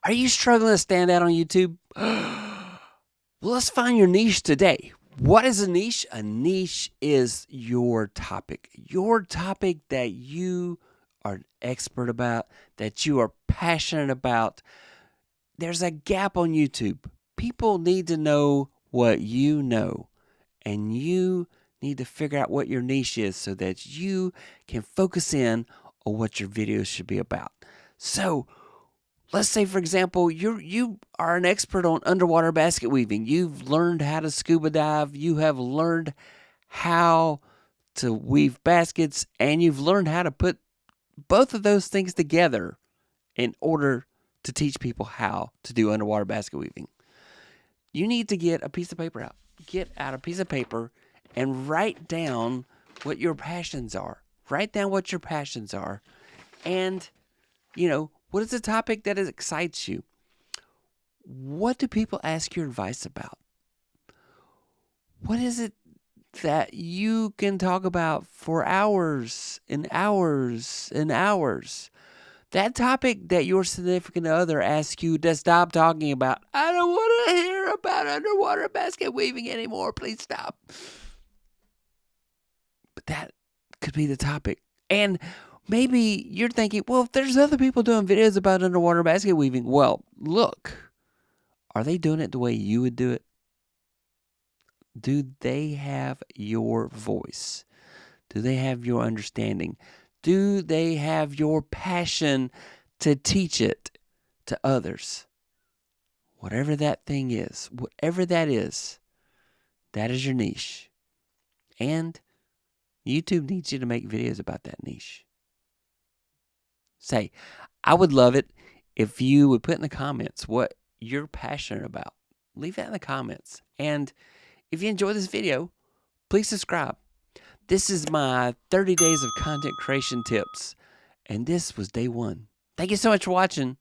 Are you struggling to stand out on YouTube? Well, let's find your niche today. What is a niche? A niche is your topic that you are an expert about, that you are passionate about. There's a gap on YouTube. People need to know what you know, and you need to figure out what your niche is so that you can focus in on what your videos should be about. So, let's say, for example, you are an expert on underwater basket weaving. You've learned how to scuba dive. You have learned how to weave baskets, and you've learned how to put both of those things together in order to teach people how to do underwater basket weaving. You need to get a piece of paper out. Get out a piece of paper and write down what your passions are. Write down what your passions are. And, what is the topic that excites you? What do people ask your advice about? What is it that you can talk about for hours and hours and hours? That topic that your significant other asks you to stop talking about. I don't want to hear about underwater basket weaving anymore. Please stop. But that could be the topic. And maybe you're thinking, well, if there's other people doing videos about underwater basket weaving, well, look, are they doing it the way you would do it? Do they have your voice? Do they have your understanding? Do they have your passion to teach it to others? Whatever that thing is, that is your niche. And YouTube needs you to make videos about that niche. Say, I would love it if you would put in the comments what you're passionate about. Leave that in the comments. And if you enjoyed this video, please subscribe. This is my 30 days of content creation tips. And this was day 1. Thank you so much for watching.